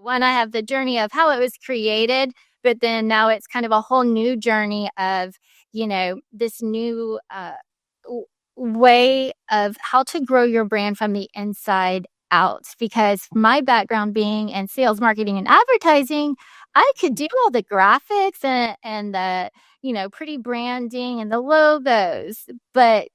One, I have the journey of how it was created, but then now it's kind of a whole new journey of, this new way of how to grow your brand from the inside out. Because my background being in sales, marketing, and advertising, I could do all the graphics and the, pretty branding and the logos, but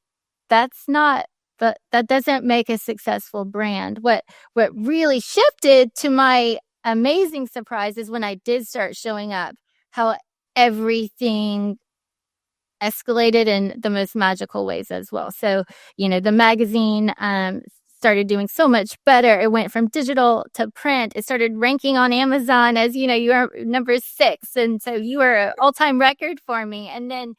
that's not, but that doesn't make a successful brand. What really shifted, to my amazing surprise, is when I did start showing up, how everything escalated in the most magical ways as well. So, the magazine started doing so much better. It went from digital to print. It started ranking on Amazon as, you are number 6. And so you were an all-time record for me. And then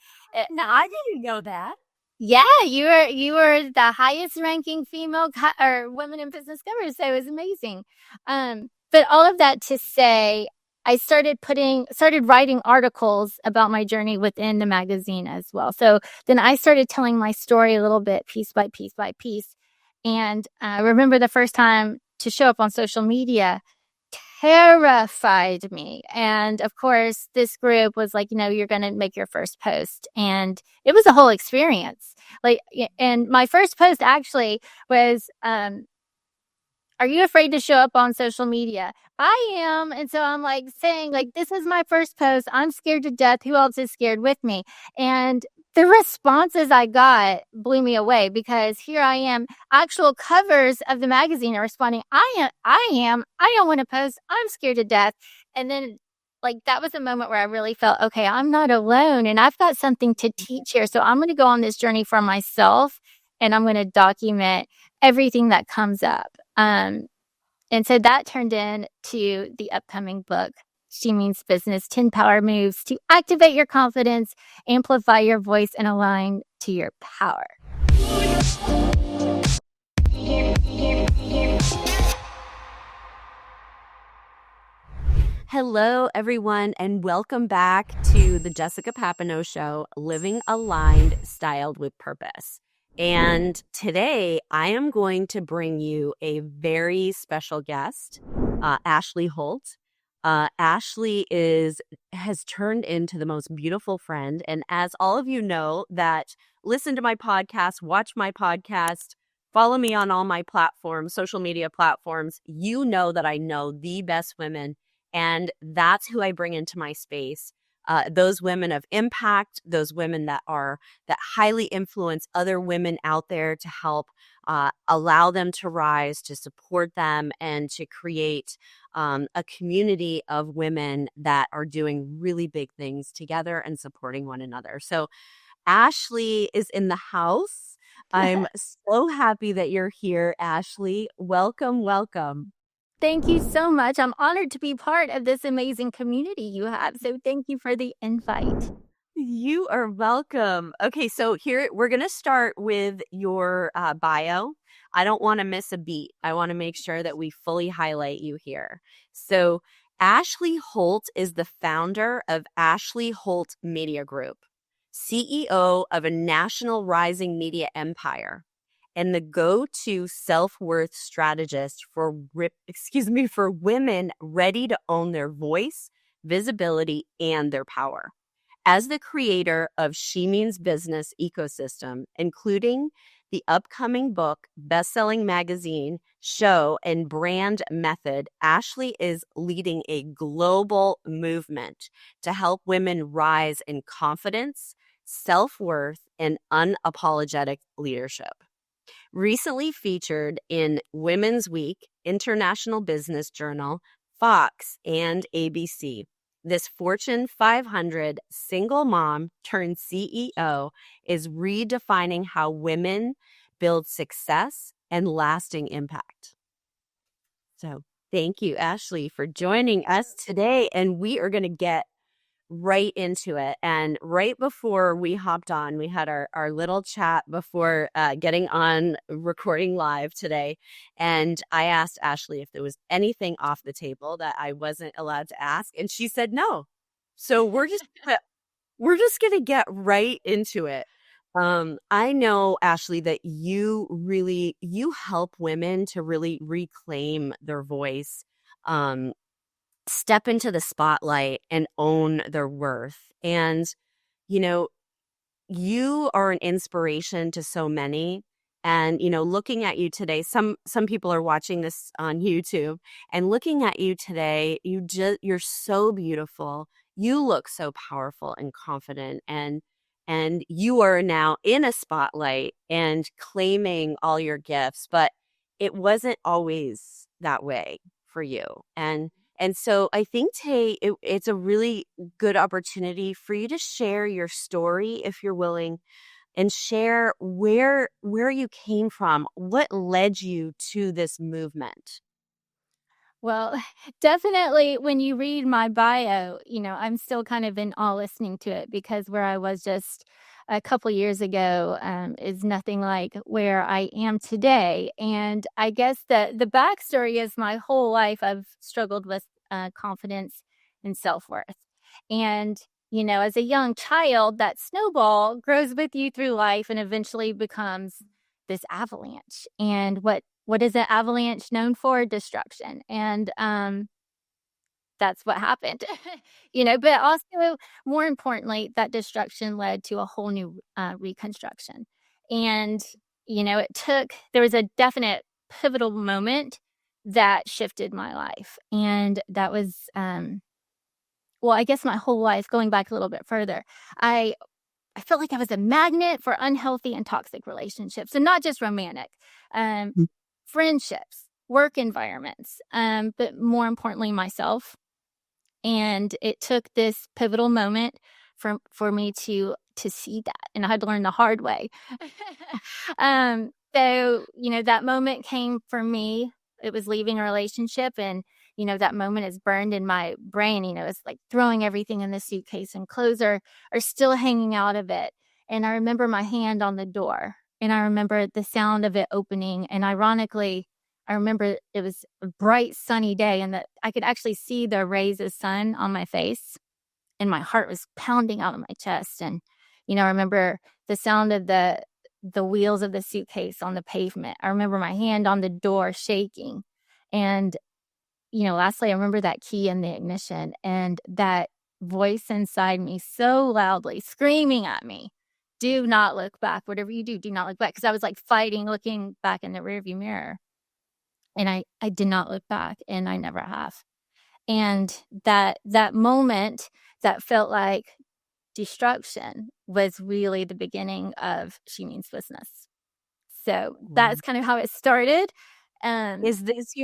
No, I didn't know that. yeah, you were the highest ranking female or women in business cover. So it was amazing. But all of that to say, I started writing articles about my journey within the magazine as well. So then I started telling my story a little bit, piece by piece by piece. And I remember the first time to show up on social media terrified me. And of course, this group was like, you're going to make your first post. And it was a whole experience. And my first post actually was, are you afraid to show up on social media? I am. And so I'm like saying, like, this is my first post. I'm scared to death. Who else is scared with me? And the responses I got blew me away, because here I am, actual covers of the magazine are responding. I don't want to post. I'm scared to death. And then that was a moment where I really felt, okay, I'm not alone and I've got something to teach here. So I'm going to go on this journey for myself, and I'm going to document everything that comes up. And so that turned into the upcoming book, She Means Business, 10 Power Moves to Activate Your Confidence, Amplify Your Voice, and Align to Your Power. Hello, everyone, and welcome back to the Jessica Papineau Show, Living Aligned, Styled with Purpose. And today I am going to bring you a very special guest, Ashley Holt. Ashley has turned into the most beautiful friend. And as all of you know that listen to my podcast, watch my podcast, follow me on all my platforms, social media platforms, you know that I know the best women. And that's who I bring into my space. Those women of impact, those women that highly influence other women out there to help allow them to rise, to support them, and to create a community of women that are doing really big things together and supporting one another. So Ashley is in the house. I'm so happy that you're here, Ashley. Welcome, welcome. Thank you so much. I'm honored to be part of this amazing community you have. So thank you for the invite. You are welcome. Okay, so here we're going to start with your bio. I don't want to miss a beat. I want to make sure that we fully highlight you here. So Ashley Holt is the founder of Ashley Holt Media Group, CEO of a national rising media empire, and the go-to self-worth strategist for women ready to own their voice, visibility, and their power. As the creator of She Means Business ecosystem, including the upcoming book, best-selling magazine, show, and brand method, Ashley is leading a global movement to help women rise in confidence, self-worth, and unapologetic leadership. Recently featured in Women's Week, International Business Journal, Fox, and ABC. This Fortune 500 single mom turned CEO is redefining how women build success and lasting impact. So thank you, Ashley, for joining us today. And we are going to get right into it. And right before we hopped on, we had our little chat before getting on recording live today. And I asked Ashley if there was anything off the table that I wasn't allowed to ask. And she said no. So we're just going to get right into it. I know, Ashley, that you help women to really reclaim their voice, step into the spotlight and own their worth. And, you know, you are an inspiration to so many. And, looking at you today, some people are watching this on YouTube, and looking at you today, you're so beautiful. You look so powerful and confident, and you are now in a spotlight and claiming all your gifts, but it wasn't always that way for you. And so I think, Tay, it's a really good opportunity for you to share your story, if you're willing, and share where you came from, what led you to this movement. Well, definitely when you read my bio, I'm still kind of in awe listening to it, because where I was just a couple years ago is nothing like where I am today. And I guess the backstory is my whole life I've struggled with confidence and self-worth. And, as a young child, that snowball grows with you through life and eventually becomes this avalanche. And what is an avalanche known for? Destruction. And that's what happened. But also, more importantly, that destruction led to a whole new reconstruction. And there was a definite pivotal moment that shifted my life. And that was well, I guess my whole life, going back a little bit further. I felt like I was a magnet for unhealthy and toxic relationships, and not just romantic. Um, Mm. Friendships, work environments, but more importantly, myself. And it took this pivotal moment for me to see that, and I had to learn the hard way. So that moment came for me. It was leaving a relationship, and that moment is burned in my brain. It's like throwing everything in the suitcase, and clothes are still hanging out of it. And I remember my hand on the door, and I remember the sound of it opening. And ironically, I remember it was a bright sunny day, and that I could actually see the rays of sun on my face, and my heart was pounding out of my chest. And I remember the sound of the wheels of the suitcase on the pavement. I remember my hand on the door shaking. And lastly, I remember that key in the ignition, and that voice inside me so loudly screaming at me, "Do not look back. Whatever you do, do not look back." Because I was like fighting looking back in the rearview mirror. And I did not look back, and I never have. And that moment that felt like destruction was really the beginning of She Means Business. So that's kind of how it started. Is this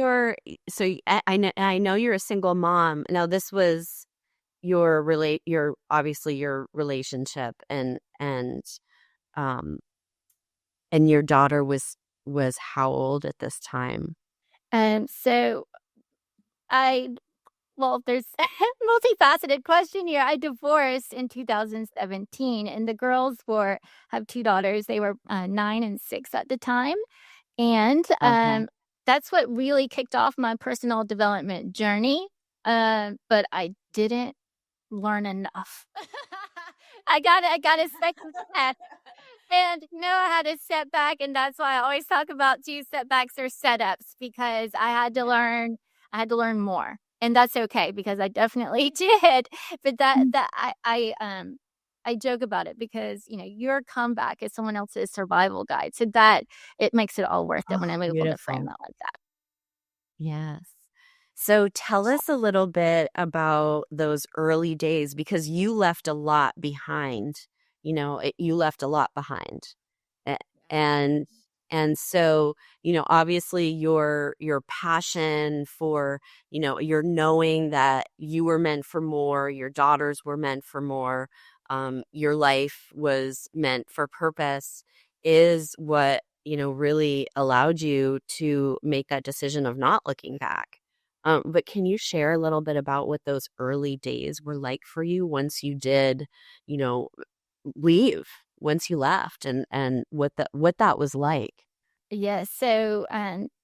I know you're a single mom. Now, this was your obviously your relationship, um and your daughter was how old at this time? So I well, there's a multifaceted question here. I divorced in 2017, and the girls have two daughters. They were 9 and 6 at the time. And Okay. that's what really kicked off my personal development journey. But I didn't learn enough. I got a second test. And I had a setback, and that's why I always talk about two setbacks or setups, because I had to learn more. And that's okay, because I definitely did. But I joke about it, because your comeback is someone else's survival guide. So that it makes it all worth it Oh, when I'm able to frame beautiful. that like that. Yes. So tell us a little bit about those early days, because you left a lot behind. You left a lot behind. A- And so, obviously your passion for, your knowing that you were meant for more, your daughters were meant for more, your life was meant for purpose, is what, really allowed you to make that decision of not looking back. But can you share a little bit about what those early days were like for you once you did, you know, leave, once you left, and what that was like? Yes. So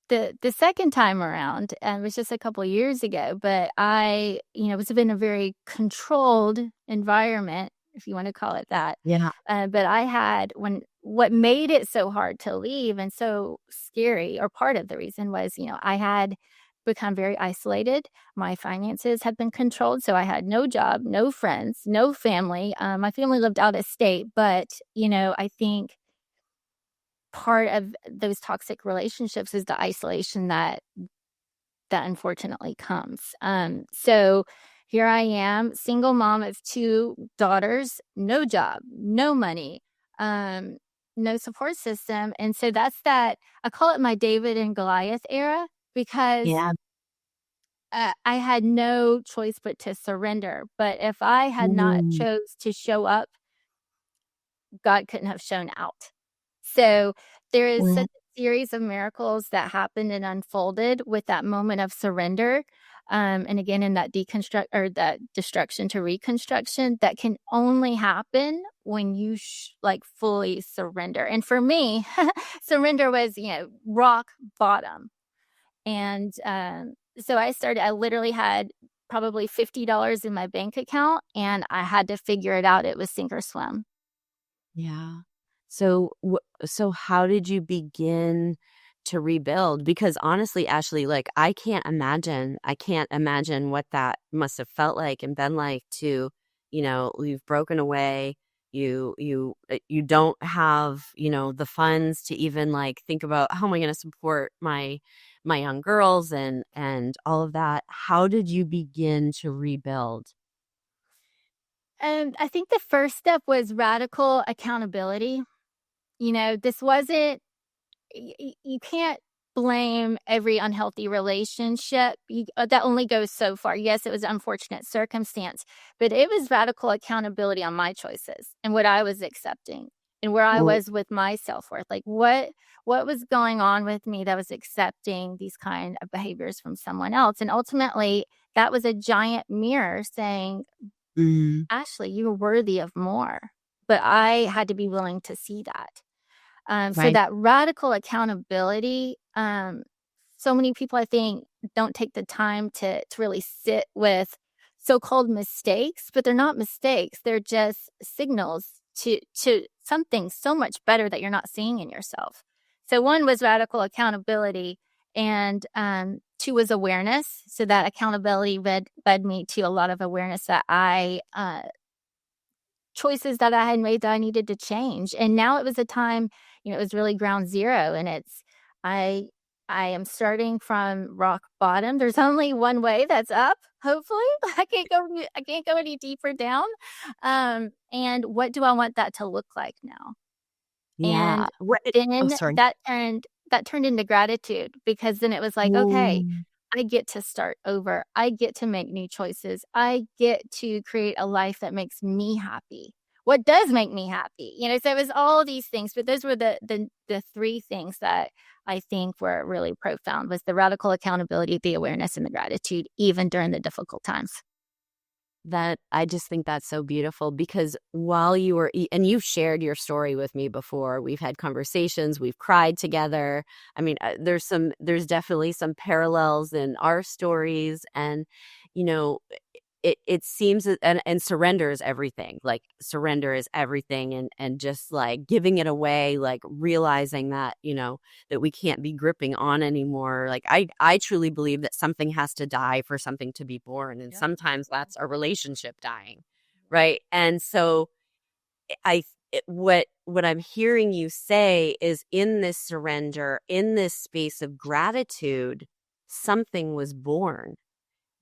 the second time around was just a couple years ago, but I was in a very controlled environment, if you want to call it that. Yeah. But I had what made it so hard to leave and so scary, or part of the reason was, I had become very isolated. My finances had been controlled, so I had no job, no friends, no family. My family lived out of state, but I think part of those toxic relationships is the isolation that unfortunately comes. So here I am, single mom of two daughters, no job, no money, no support system. And so that's that. I call it my David and Goliath era, because Yeah. I had no choice but to surrender. But if I had not Mm. chose to show up, God couldn't have shown out. So there is Well, such a series of miracles that happened and unfolded with that moment of surrender. And again, in that deconstruct or that destruction to reconstruction, that can only happen when you like fully surrender. And for me, surrender was, rock bottom. And so I literally had probably $50 in my bank account, and I had to figure it out. It was sink or swim. yeah. So how did you begin to rebuild? Because honestly, Ashley, like I can't imagine what that must have felt like and been like to, you've broken away. You don't have, the funds to even like think about how am I going to support my young girls and all of that. How did you begin to rebuild? I think the first step was radical accountability. This wasn't, you can't blame every unhealthy relationship. That only goes so far. Yes, it was an unfortunate circumstance, but it was radical accountability on my choices and what I was accepting and where I Well, was with my self-worth. Like what was going on with me that was accepting these kind of behaviors from someone else. And ultimately, that was a giant mirror saying, mm, Ashley, you were worthy of more. But I had to be willing to see that. So right. that radical accountability, so many people I think don't take the time to really sit with so-called mistakes, but they're not mistakes. They're just signals to something so much better that you're not seeing in yourself. So one was radical accountability, and two was awareness. So that accountability led me to a lot of awareness that choices that I had made that I needed to change. And now it was a time, it was really ground zero, and I I am starting from rock bottom. There's only one way, that's up, hopefully. I can't go any deeper down. And what do I want that to look like now? Yeah. And Oh, then sorry. that turned into gratitude, because then it was like, okay, Ooh, I get to start over. I get to make new choices. I get to create a life that makes me happy. What does make me happy? So it was all these things, but those were the three things that I think were really profound: was the radical accountability, the awareness, and the gratitude, even during the difficult times. that I just think that's so beautiful because while you were, and you've shared your story with me before, we've had conversations, we've cried together. I mean, there's definitely some parallels in our stories, and you know, it seems and surrender is everything. Like surrender is everything, and just like giving it away, like realizing that that we can't be gripping on anymore. Like I truly believe that something has to die for something to be born, and sometimes that's a relationship dying, right? And so what I'm hearing you say is in this surrender, in this space of gratitude, something was born,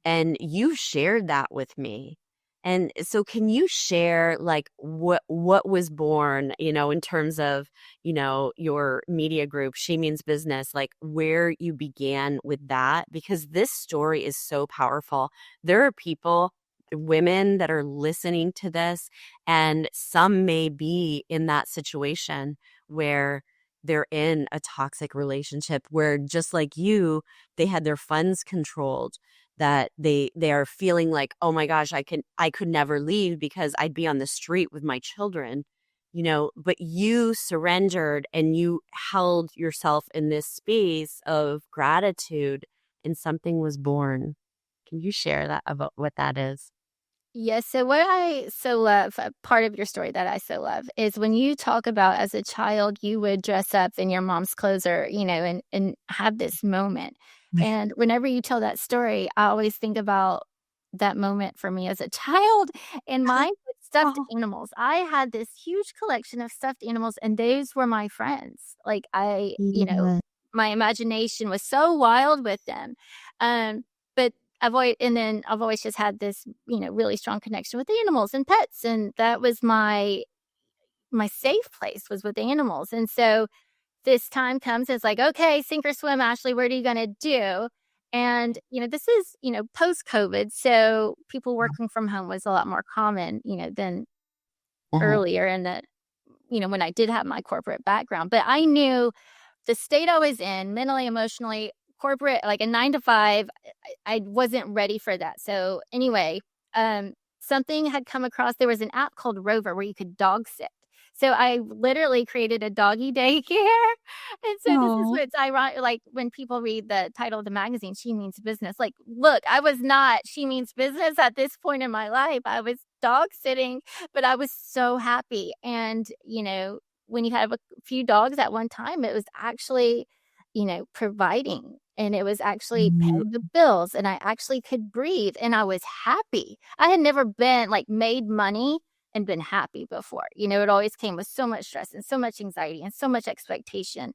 and you shared that with me. And so can you share like what was born, in terms of, your media group, She Means Business, like where you began with that? Because this story is so powerful. There are people, women that are listening to this, and some may be in that situation where they're in a toxic relationship where, just like you, they had their funds controlled, that they are feeling like, oh my gosh, I could never leave because I'd be on the street with my children, but you surrendered and you held yourself in this space of gratitude, and something was born. Can you share that about what that is? Yes. So what I so love, part of your story that I so love is when you talk about as a child, you would dress up in your mom's clothes or, and have this moment. And whenever you tell that story, I always think about that moment for me as a child and mine with stuffed Oh, animals. I had this huge collection of stuffed animals and those were my friends. Like yeah. my imagination was so wild with them. But I've always just had this, really strong connection with animals and pets. And that was my safe place was with animals. And so this time comes, it's like, okay, sink or swim, Ashley, what are you gonna do? And, this is, post COVID. So people working from home was a lot more common, than Mhm. earlier in the, when I did have my corporate background. But I knew the state I was in, mentally, emotionally, corporate, like a 9 to 5, I wasn't ready for that. So anyway, something had come across. There was an app called Rover where you could dog sit. So I literally created a doggy daycare. And so this is Oh. what's ironic. Like when people read the title of the magazine, She Means Business. Like, look, I was not She Means Business at this point in my life. I was dog sitting, but I was so happy. And, when you have a few dogs at one time, it was actually, providing and it was actually Mm. paying the bills and I actually could breathe and I was happy. I had never been like made money and been happy before. It always came with so much stress and so much anxiety and so much expectation.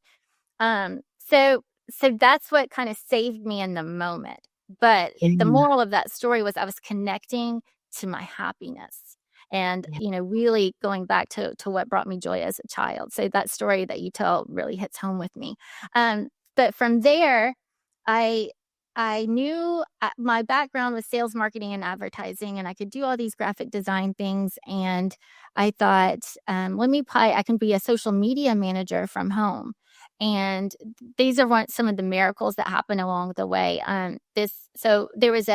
Um, so so that's what kind of saved me in the moment. But the Yeah. moral of that story was I was connecting to my happiness and, really going back to what brought me joy as a child. So that story that you tell really hits home with me. But from there, I I knew my background was sales, marketing, and advertising, and I could do all these graphic design things. And I thought, I can be a social media manager from home. And these are some of the miracles that happen along the way. So there was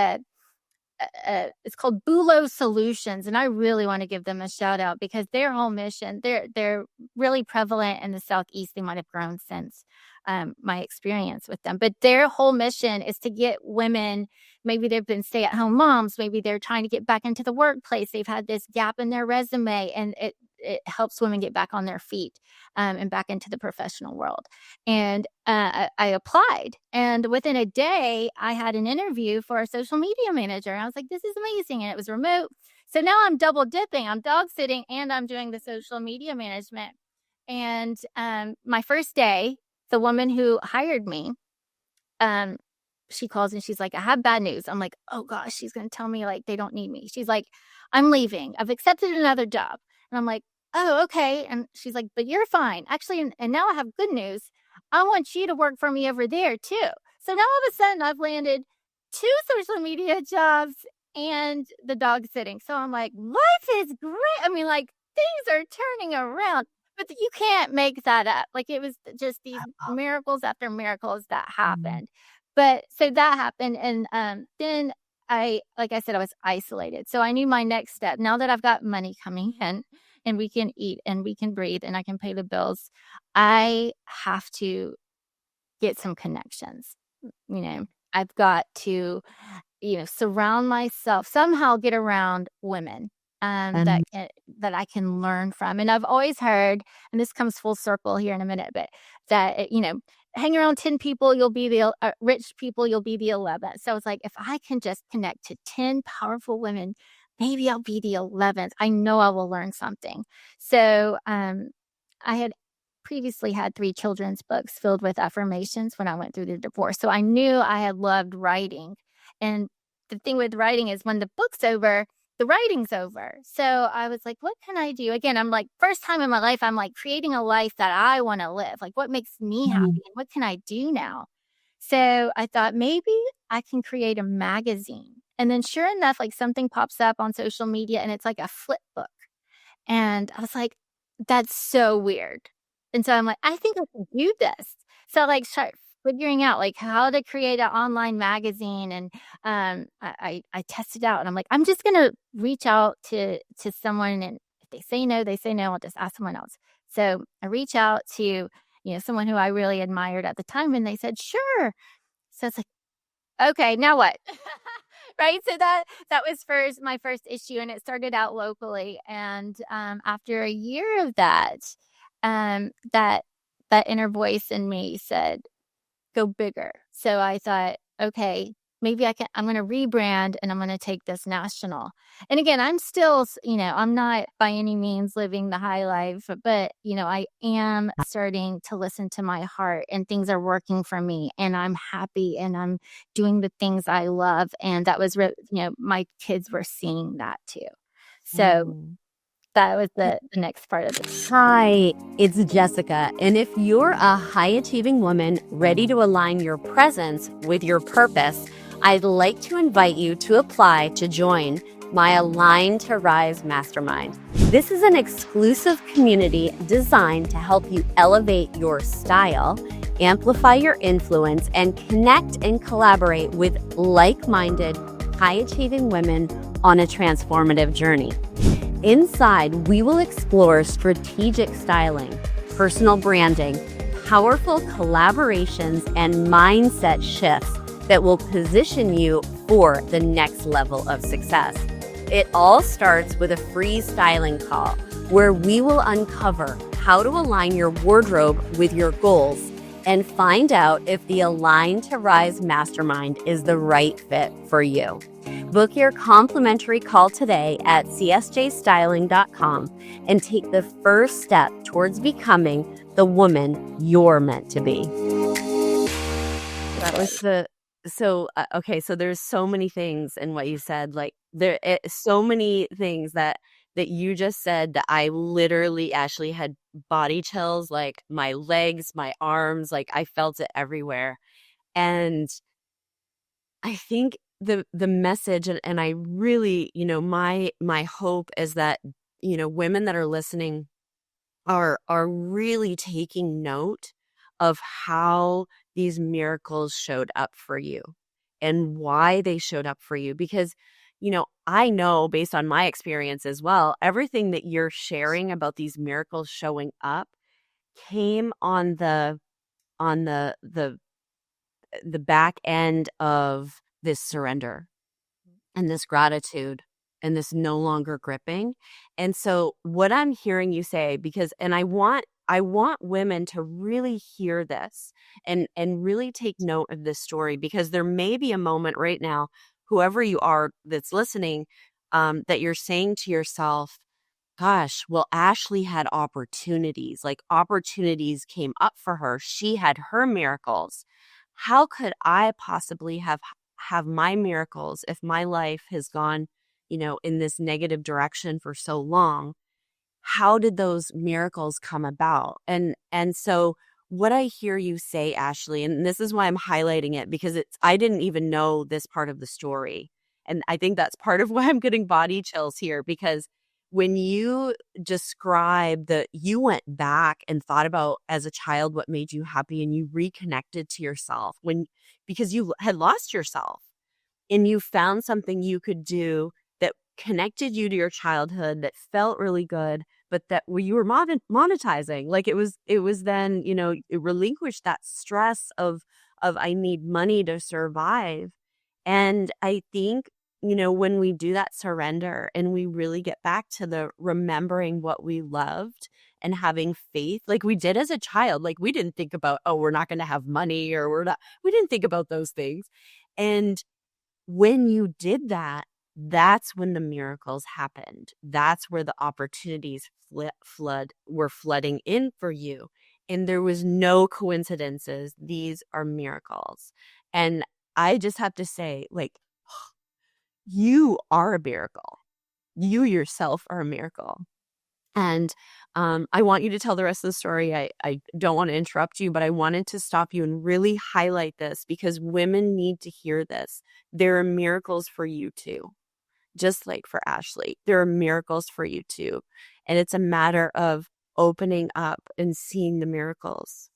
it's called Bulo Solutions, and I really want to give them a shout out because their whole mission, they're really prevalent in the Southeast. They might have grown since my experience with them, but their whole mission is to get women. Maybe they've been stay-at-home moms. Maybe they're trying to get back into the workplace. They've had this gap in their resume, and it helps women get back on their feet and back into the professional world. And I applied, and within a day, I had an interview for a social media manager. And I was like, "This is amazing!" And it was remote. So now I'm double dipping. I'm dog sitting, and I'm doing the social media management. And my first day, the woman who hired me, um, she calls and she's like, "I have bad news." I'm like, "Oh gosh, she's gonna tell me like they don't need me." She's like, "I'm leaving. I've accepted another job." And I'm like, "Oh, okay." And she's like, "But you're fine. Actually, and now I have good news. I want you to work for me over there too." So now all of a sudden I've landed two social media jobs and the dog sitting. So I'm like, life is great. I mean, like things are turning around. But you can't make that up. Like it was just these miracles after miracles that Mm. happened. But so that happened, and then like I said, I was isolated. So I knew my next step. Now that I've got money coming in, and we can eat, and we can breathe, and I can pay the bills, I have to get some connections. I've got to surround myself, somehow get around women And that I can learn from. And I've always heard, and this comes full circle here in a minute, but that hang around 10 people, you'll be the rich people, you'll be the 11th. So it's like if I can just connect to 10 powerful women, maybe I'll be the 11th. I know I will learn something. So I had previously had 3 children's books filled with affirmations when I went through the divorce. So I knew I had loved writing. And the thing with writing is when the book's over, the writing's over. So I was like, what can I do? Again, I'm like, first time in my life, I'm like creating a life that I want to live. Like, what makes me happy? And what can I do now? So I thought maybe I can create a magazine. And then sure enough, like something pops up on social media and it's like a flip book. And I was like, that's so weird. And so I'm like, I think I can do this. So like start figuring out like how to create an online magazine. And I tested out and I'm like, I'm just gonna reach out to someone, and if they say no, they say no. I'll just ask someone else. So I reach out to, someone who I really admired at the time, and they said, sure. So it's like, okay, now what? Right. So that was my first issue, and it started out locally. And after a year of that, that inner voice in me said, go bigger. So I thought, okay, maybe I'm going to rebrand and I'm going to take this national. And again, I'm still, I'm not by any means living the high life, but, I am starting to listen to my heart, and things are working for me, and I'm happy, and I'm doing the things I love. And that was, my kids were seeing that too. So Mm. that was the next part of it. Hi, it's Jessica, and if you're a high-achieving woman ready to align your presence with your purpose, I'd like to invite you to apply to join my Align to Rise Mastermind. This is an exclusive community designed to help you elevate your style, amplify your influence, and connect and collaborate with like-minded, high-achieving women on a transformative journey. Inside, we will explore strategic styling, personal branding, powerful collaborations, and mindset shifts that will position you for the next level of success. It all starts with a free styling call where we will uncover how to align your wardrobe with your goals and find out if the Align to Rise Mastermind is the right fit for you. Book your complimentary call today at csjstyling.com and take the first step towards becoming the woman you're meant to be. That was so there's so many things in what you said. Like so many things that you just said that I literally actually had body chills, like my legs, my arms, like I felt it everywhere. And I think the message, and I really, my hope is that, women that are listening are really taking note of how these miracles showed up for you and why they showed up for you. Because, I know based on my experience as well, everything that you're sharing about these miracles showing up came on the back end of this surrender and this gratitude and this no longer gripping. And so what I'm hearing you say, and I want women to really hear this and really take note of this story, because there may be a moment right now, whoever you are that's listening, that you're saying to yourself, gosh, well, Ashley had opportunities, like opportunities came up for her. She had her miracles. How could I possibly have my miracles if my life has gone, in this negative direction for so long? How did those miracles come about? And so what I hear you say, Ashley, and this is why I'm highlighting it, because I didn't even know this part of the story. And I think that's part of why I'm getting body chills here, because when you describe that you went back and thought about as a child what made you happy, and you reconnected to yourself because you had lost yourself, and you found something you could do that connected you to your childhood, that felt really good, but that you were monetizing. Like it was then, it relinquished that stress of I need money to survive. And I think, when we do that surrender and we really get back to the remembering what we loved and having faith, like we did as a child, like we didn't think about, oh, we're not going to have money, or we didn't think about those things. And when you did that, that's when the miracles happened. That's where the opportunities were flooding in for you. And there was no coincidences. These are miracles. And I just have to say, like, you are a miracle. You yourself are a miracle. And I want you to tell the rest of the story. I don't want to interrupt you, but I wanted to stop you and really highlight this, because women need to hear this. There are miracles for you too, just like for Ashley. There are miracles for you too. And it's a matter of opening up and seeing the miracles.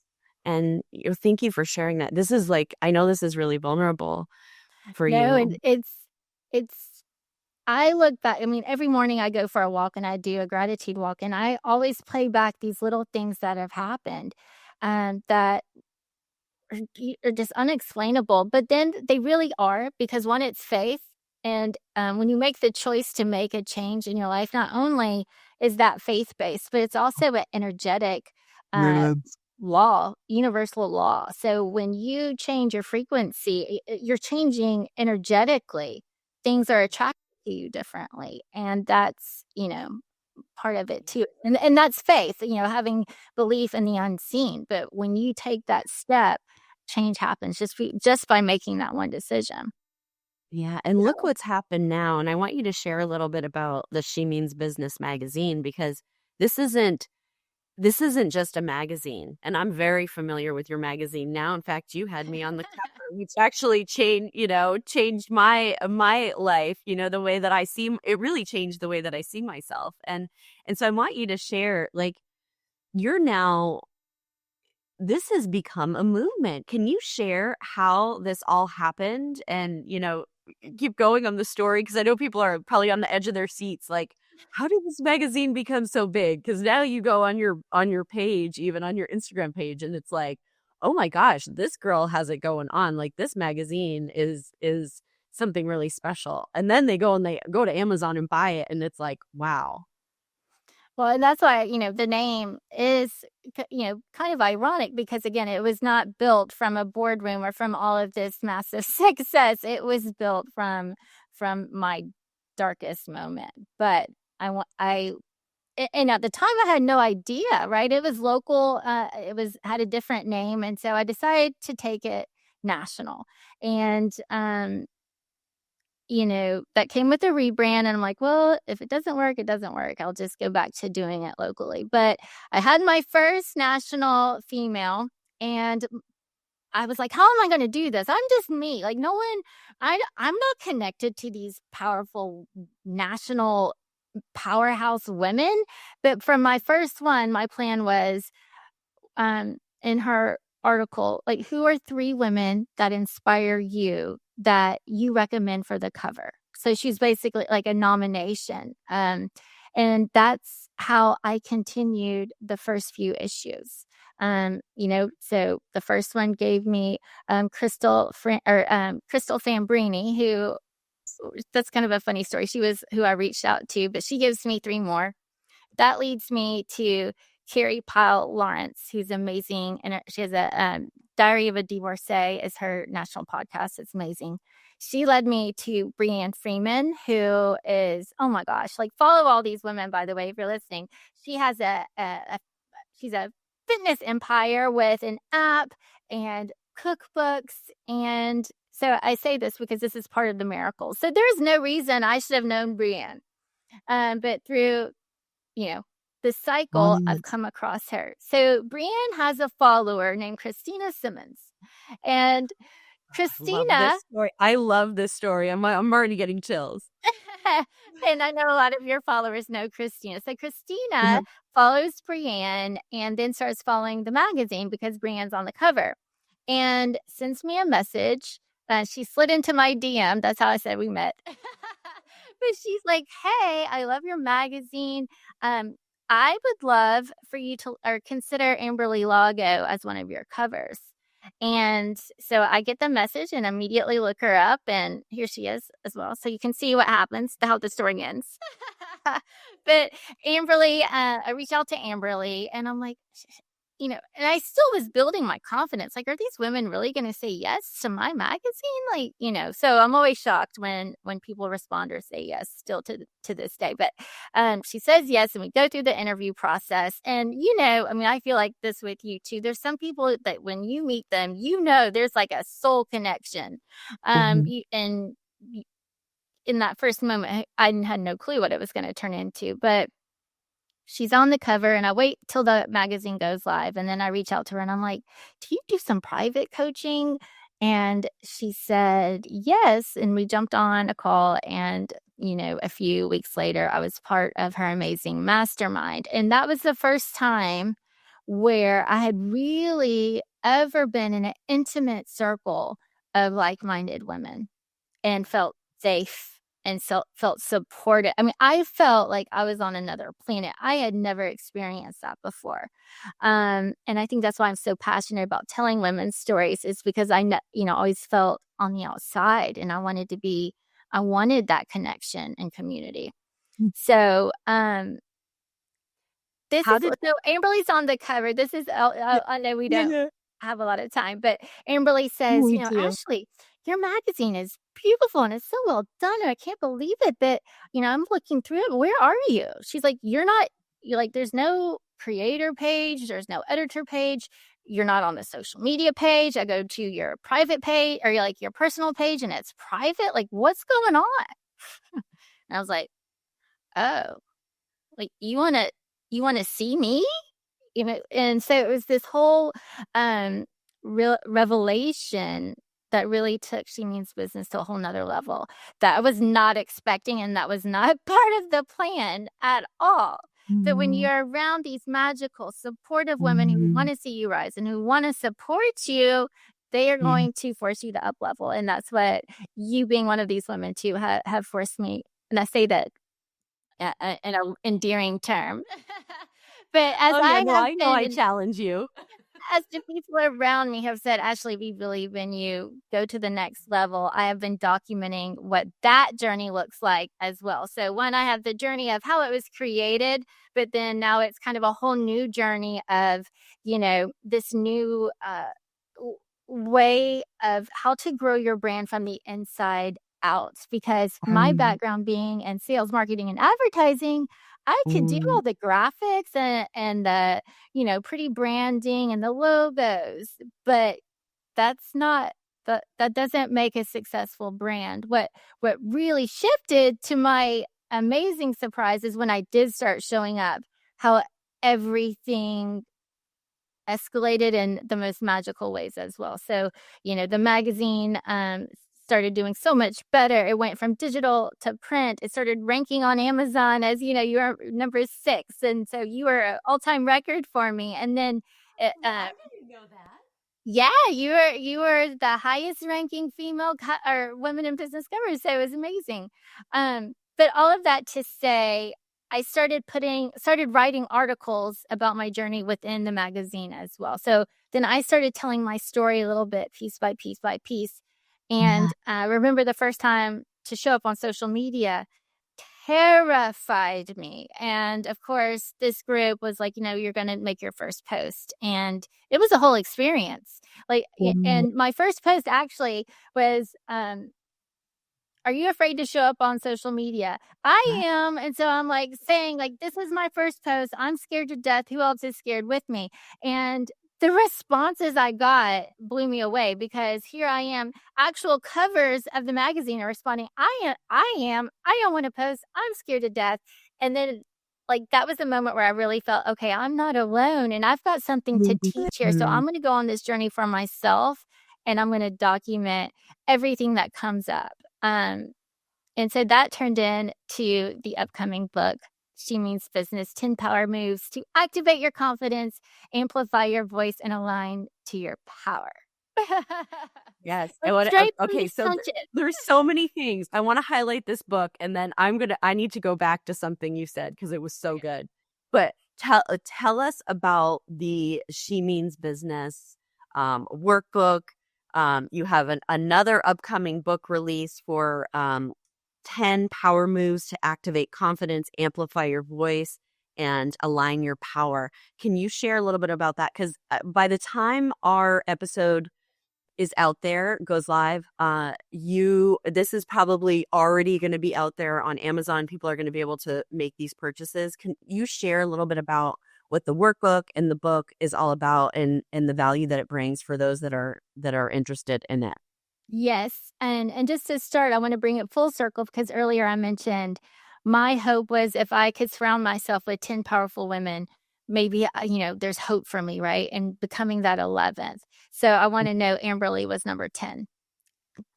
And thank you for sharing that. This is I know this is really vulnerable for No, you. and it's I look back. I mean, every morning I go for a walk and I do a gratitude walk, and I always play back these little things that have happened, that are just unexplainable. But then they really are, because one, it's faith, And when you make the choice to make a change in your life, not only is that faith-based, but it's also an energetic law, universal law. So when you change your frequency, you're changing energetically. Things are attracted to you differently. And that's, part of it too. And that's faith, having belief in the unseen. But when you take that step, change happens just by making that one decision. Yeah, and look what's happened now. And I want you to share a little bit about the She Means Business magazine, because this isn't just a magazine. And I'm very familiar with your magazine now. In fact, you had me on the cover, which actually changed my life, the way that I see it really changed the way that I see myself. And so I want you to share, like, you're now, this has become a movement. Can you share how this all happened, and, keep going on the story? Because I know people are probably on the edge of their seats, like, how did this magazine become so big? Because now you go on your page, even on your Instagram page, and it's like, oh my gosh, this girl has it going on. Like, this magazine is something really special. And then they go to Amazon and buy it, and it's like, wow. Well, and that's why, the name is, kind of ironic, because again, it was not built from a boardroom or from all of this massive success. It was built from my darkest moment. But and at the time I had no idea, right? It was local. Had a different name. And so I decided to take it national. And, that came with a rebrand. And I'm like, well, if it doesn't work, it doesn't work. I'll just go back to doing it locally. But I had my first national female, and I was like, how am I going to do this? I'm just me. Like, no one, I'm not connected to these powerful national powerhouse women. But from my first one, my plan was, in her article, like, who are 3 women that inspire you that you recommend for the cover? So she's basically like a nomination. And that's how I continued the first few issues. So the first one gave me Crystal Fambrini, who, that's kind of a funny story. She was who I reached out to, but she gives me 3 more. That leads me to Carrie Pyle Lawrence, who's amazing. And she has a Diary of a Divorcee is her national podcast. It's amazing. She led me to Breanne Freeman, who is, oh my gosh, like, follow all these women, by the way, if you're listening. She has she's a fitness empire with an app and cookbooks. And so I say this because this is part of the miracle. So there's no reason I should have known Breanne. But through, the cycle, I've come across her. So Breanne has a follower named Christina Simmons. And Christina, I love this story. I'm already getting chills. and I know a lot of your followers know Christina. So Christina follows Breanne and then starts following the magazine because Breanne's on the cover, and sends me a message. She slid into my DM. That's how I said we met. But she's like, hey, I love your magazine. I would love for you to consider Amberly Lago as one of your covers. And so I get the message and immediately look her up, and here she is as well. So you can see what happens, how the story ends. But Amberly, I reach out to Amberly, and I'm like, and I still was building my confidence. Like, are these women really going to say yes to my magazine? Like, so I'm always shocked when people respond or say yes still to this day. But she says yes, and we go through the interview process. And, I feel like this with you too. There's some people that when you meet them, there's like a soul connection. In that first moment, I had no clue what it was going to turn into. But she's on the cover, and I wait till the magazine goes live. And then I reach out to her and I'm like, do you do some private coaching? And she said, yes. And we jumped on a call, and, a few weeks later, I was part of her amazing mastermind. And that was the first time where I had really ever been in an intimate circle of like-minded women and felt safe and felt supported. I felt like I was on another planet. I had never experienced that before. And I think that's why I'm so passionate about telling women's stories, is because I always felt on the outside, and I wanted to be I wanted that connection and community. So, so Amberly's on the cover. This is, I know we don't have a lot of time, but Amberly says, Ashley, your magazine is beautiful and it's so well done. And I can't believe it, but I'm looking through it. Where are you? She's like, you're like, there's no creator page. There's no editor page. You're not on the social media page. I go to your private page or like your personal page and it's private. Like, what's going on? And I was like, oh, like you want to see me? And so it was this whole real revelation that really took She Means Business to a whole nother level that I was not expecting, and that was not part of the plan at all. So when you're around these magical, supportive women who want to see you rise and who want to support you, they are going to force you to up level. And that's what you, being one of these women too, have forced me. And I say that in an endearing term. But as I challenge you. As the people around me have said, Ashley, we believe in you. Go to the next level. I have been documenting what that journey looks like as well. So one, I have the journey of how it was created, but then now it's kind of a whole new journey of, this new way of how to grow your brand from the inside out. Because my background being in sales, marketing, and advertising, I could do all the graphics and the, pretty branding and the logos, but that's not, that doesn't make a successful brand. What really shifted, to my amazing surprise, is when I did start showing up, how everything escalated in the most magical ways as well. So, the magazine started doing so much better. It went from digital to print. It started ranking on Amazon as, you were number 6. And so you were an all-time record for me. And then I didn't know that. Yeah, you were the highest ranking female or women in business cover. So it was amazing. But all of that to say, I started writing articles about my journey within the magazine as well. So then I started telling my story a little bit, piece by piece by piece. And I remember the first time to show up on social media terrified me. And of course, this group was like, you're going to make your first post. And it was a whole experience. And my first post actually was, are you afraid to show up on social media? I am. And so I'm like saying, like, this is my first post. I'm scared to death. Who else is scared with me? And the responses I got blew me away, because here I am, actual covers of the magazine are responding. I don't want to post. I'm scared to death. And then that was the moment where I really felt, okay, I'm not alone and I've got something to teach here. So I'm going to go on this journey for myself and I'm going to document everything that comes up. And so that turned into the upcoming book, She Means Business, 10 Power Moves to Activate Your Confidence, Amplify Your Voice, and Align to Your Power. Yes. Okay, so there's so many things. I want to highlight this book, and then I need to go back to something you said because it was so good. But tell us about the She Means Business workbook. You have another upcoming book release for 10 power moves to activate confidence, amplify your voice, and align your power. Can you share a little bit about that? Because by the time our episode is out there, goes live, this is probably already going to be out there on Amazon. People are going to be able to make these purchases. Can you share a little bit about what the workbook and the book is all about and the value that it brings for those that are interested in it? Yes. And just to start, I want to bring it full circle, because earlier I mentioned my hope was if I could surround myself with 10 powerful women, maybe, there's hope for me, right? And becoming that 11th. So I want to know Amberly was number 10.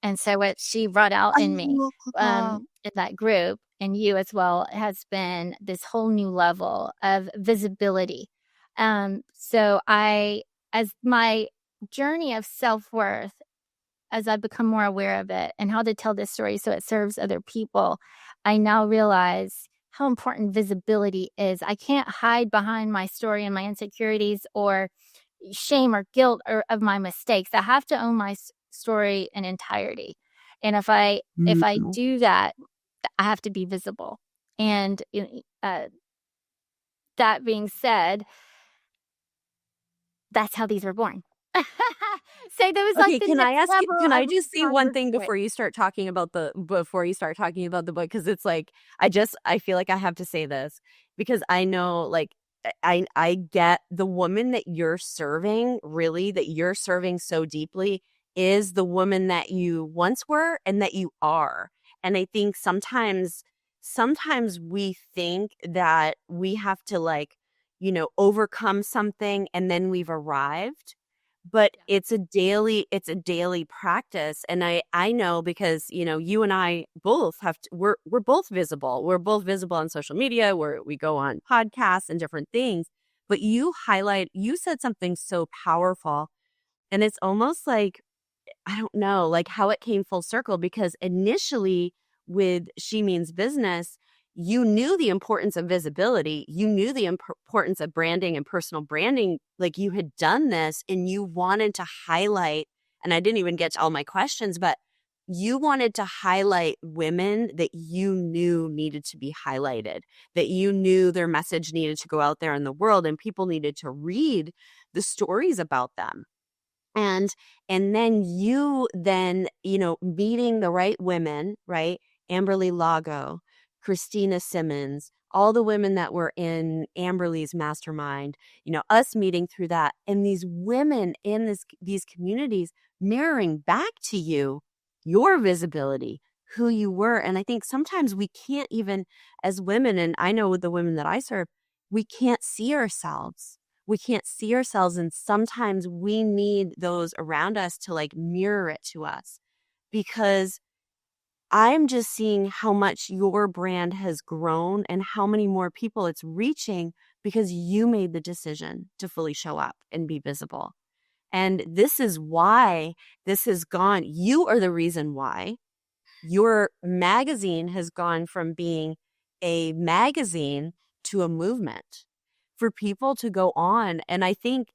And so what she brought out in me, in that group, and you as well, has been this whole new level of visibility. So as my journey of self-worth, as I become more aware of it and how to tell this story so it serves other people, I now realize how important visibility is. I can't hide behind my story and my insecurities or shame or guilt of my mistakes. I have to own my story in entirety. And if I Mhm. do that, I have to be visible. And that being said, that's how these were born. So there was like Okay, the can I next ask you, level can of I just say one thing responder to it. before you start talking about the book? Because it's like, I feel like I have to say this because I know, like, I get the woman that you're serving, really, that you're serving so deeply is the woman that you once were and that you are. And I think sometimes we think that we have to, like, overcome something and then we've arrived, but it's a daily practice. And I know because you and I both we're both visible. We're both visible on social media, where we go on podcasts and different things. But you said something so powerful, and it's almost like, I don't know, like, how it came full circle, because initially with She Means Business, you knew the importance of visibility. You knew the importance of branding and personal branding. Like, you had done this and you wanted to highlight, and I didn't even get to all my questions, but you wanted to highlight women that you knew needed to be highlighted, that you knew their message needed to go out there in the world and people needed to read the stories about them. And then meeting the right women, right? Amberly Lago, Christina Simmons, all the women that were in Amberly's mastermind, us meeting through that, and these women in these communities mirroring back to you your visibility, who you were. And I think sometimes we can't even, as women, and I know with the women that I serve, we can't see ourselves. We can't see ourselves, and sometimes we need those around us to, like, mirror it to us, because I'm just seeing how much your brand has grown and how many more people it's reaching because you made the decision to fully show up and be visible. And this is why this has gone. You are the reason why your magazine has gone from being a magazine to a movement for people to go on. And I think,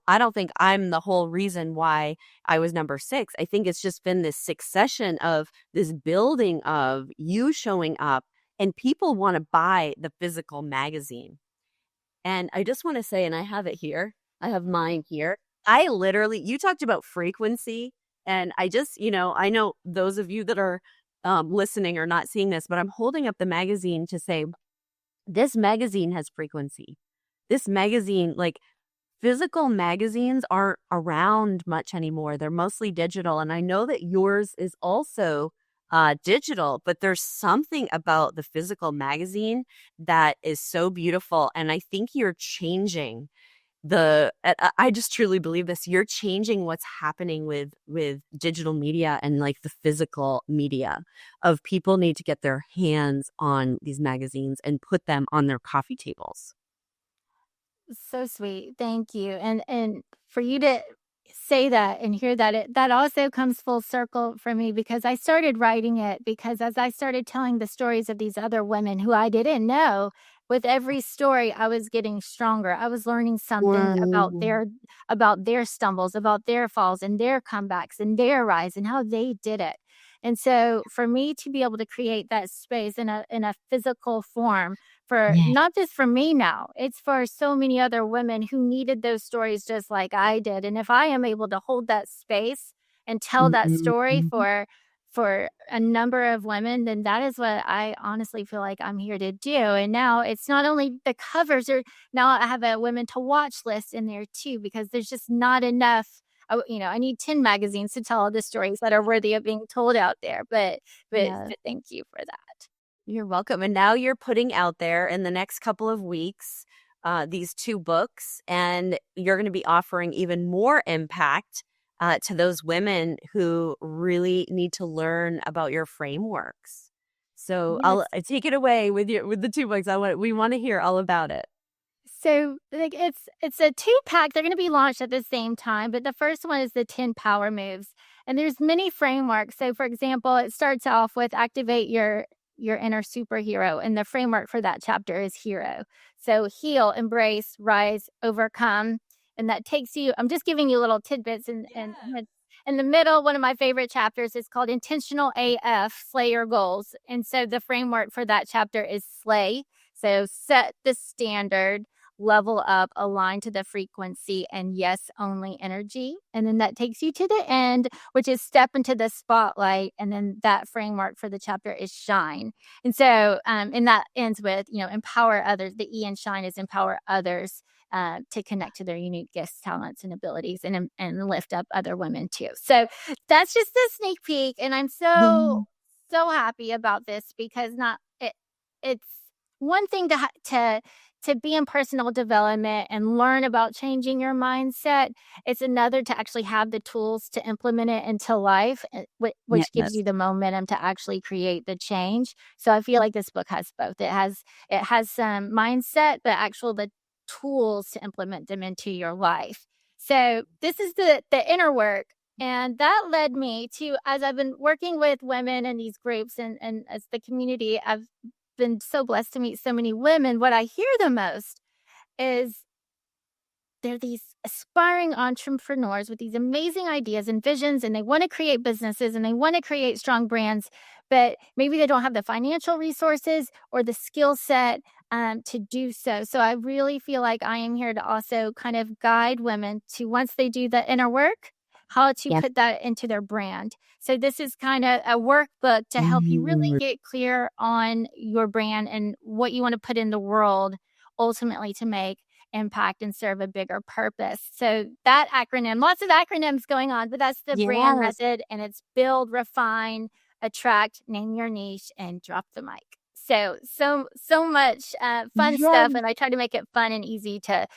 I don't think I'm the whole reason why I was number 6. I think it's just been this succession of this building of you showing up, and people want to buy the physical magazine. And I just want to say, and I have it here, I have mine here. You talked about frequency. And I know those of you that are listening are not seeing this, but I'm holding up the magazine to say, this magazine has frequency. This magazine, like, physical magazines aren't around much anymore. They're mostly digital. And I know that yours is also digital, but there's something about the physical magazine that is so beautiful. And I think you're changing I just truly believe this. You're changing what's happening with digital media and, like, the physical media of people need to get their hands on these magazines and put them on their coffee tables. So sweet. Thank you. And for you to say that and hear that, that also comes full circle for me, because I started writing it because as I started telling the stories of these other women who I didn't know, with every story I was getting stronger. I was learning something Wow. about their stumbles, about their falls and their comebacks and their rise and how they did it. And so for me to be able to create that space in a physical form, for Yeah. not just for me now, it's for so many other women who needed those stories just like I did. And if I am able to hold that space and tell that story Mhm. for a number of women, then that is what I honestly feel like I'm here to do. And now it's not only the covers, or now I have a women to watch list in there too, because there's just not enough. I need 10 magazines to tell all the stories that are worthy of being told out there. Yeah. But thank you for that. You're welcome. And now you're putting out there in the next couple of weeks these 2 books, and you're going to be offering even more impact to those women who really need to learn about your frameworks. So Yes. I take it away with the 2 books. We want to hear all about it. So, like, it's a 2-pack. They're gonna be launched at the same time, but the first one is the 10 power moves, and there's many frameworks. So, for example, it starts off with activate your inner superhero, and the framework for that chapter is hero. So, heal, embrace, rise, overcome, and that takes you. I'm just giving you little tidbits and Yes. in the middle, one of my favorite chapters is called Intentional AF, Slay Your Goals. And so the framework for that chapter is slay. So set the standard, level up, align to the frequency, and yes, only energy. And then that takes you to the end, which is step into the spotlight. And then that framework for the chapter is shine. And so, and that ends with, empower others. The E in shine is empower others to connect to their unique gifts, talents, and abilities, and lift up other women too. So that's just a sneak peek. And I'm so happy about this because it's one thing to be in personal development and learn about changing your mindset. It's another to actually have the tools to implement it into life, which gives you the momentum to actually create the change. So I feel like this book has both. It has some mindset, but the tools to implement them into your life. So this is the inner work. And that led me to, as I've been working with women in these groups and as the community, I've been so blessed to meet so many women. What I hear the most is they're these aspiring entrepreneurs with these amazing ideas and visions, and they want to create businesses and they want to create strong brands, but maybe they don't have the financial resources or the skill set to do so. So I really feel like I am here to also kind of guide women to, once they do the inner work, how to put that into their brand. So this is kind of a workbook to help you really get clear on your brand and what you want to put in the world ultimately to make impact and serve a bigger purpose. So that acronym, lots of acronyms going on, but that's the brand method, and it's build, refine, attract, name your niche, and drop the mic. So much fun stuff, and I try to make it fun and easy to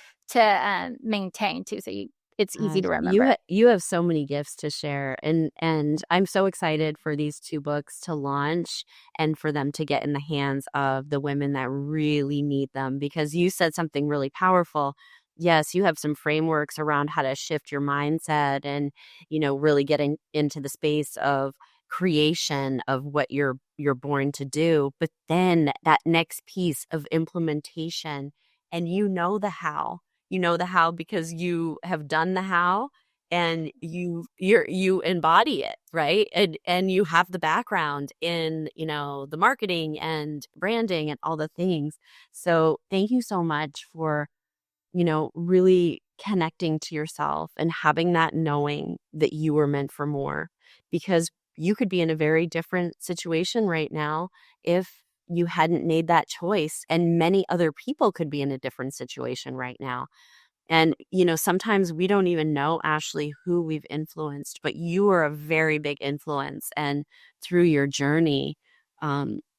maintain too. So it's easy to remember. You have so many gifts to share, and I'm so excited for these 2 books to launch and for them to get in the hands of the women that really need them, because you said something really powerful. Yes, you have some frameworks around how to shift your mindset and, really getting into the space of creation of what you're born to do, but then that next piece of implementation, and the how. You know the how because you have done the how, and you embody it, right? And you have the background in, the marketing and branding and all the things. So thank you so much for, really connecting to yourself and having that knowing that you were meant for more, because you could be in a very different situation right now if you hadn't made that choice, and many other people could be in a different situation right now. And, sometimes we don't even know, Ashley, who we've influenced, but you are a very big influence. And through your journey,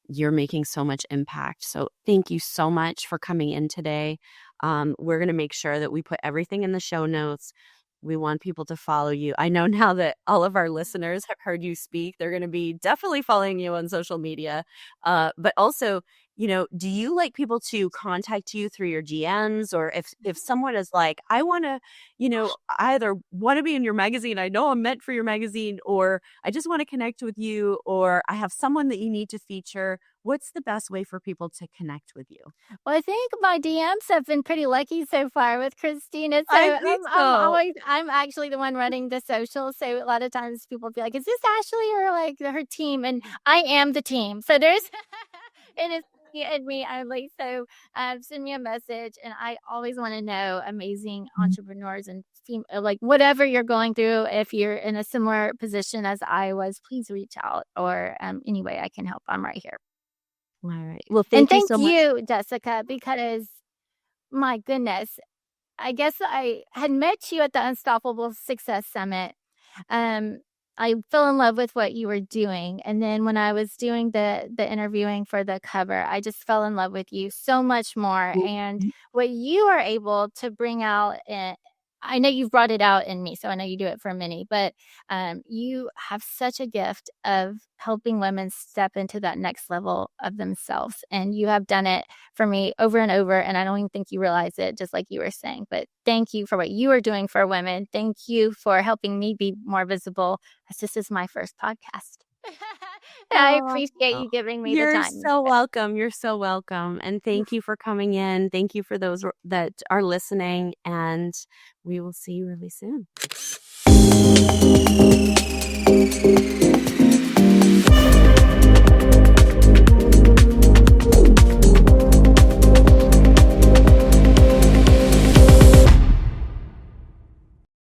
you're making so much impact. So thank you so much for coming in today. We're going to make sure that we put everything in the show notes. We want people to follow you. I know now that all of our listeners have heard you speak, they're going to be definitely following you on social media. But also, do you like people to contact you through your DMs? Or if someone is like, I want to, I either want to be in your magazine, I know I'm meant for your magazine, or I just want to connect with you, or I have someone that you need to feature, what's the best way for people to connect with you? Well, I think my DMs have been pretty lucky so far with Christina. So I think I'm actually the one running the social. So a lot of times people be like, is this Ashley or like her team? And I am the team. So there's, it is and me only. So send me a message, and I always want to know amazing entrepreneurs and like whatever you're going through. If you're in a similar position as I was, please reach out, or any way I can help. I'm right here. All right. Well, thank you so much, Jessica, because my goodness, I guess I had met you at the Unstoppable Success Summit. I fell in love with what you were doing. And then when I was doing the interviewing for the cover, I just fell in love with you so much more. And what you are able to bring out, I know you've brought it out in me, so I know you do it for many, but you have such a gift of helping women step into that next level of themselves. And you have done it for me over and over. And I don't even think you realize it, just like you were saying. But thank you for what you are doing for women. Thank you for helping me be more visible, as this is my first podcast. I appreciate you giving me the time. You're so welcome. You're so welcome. And thank you for coming in. Thank you for those that are listening. And we will see you really soon.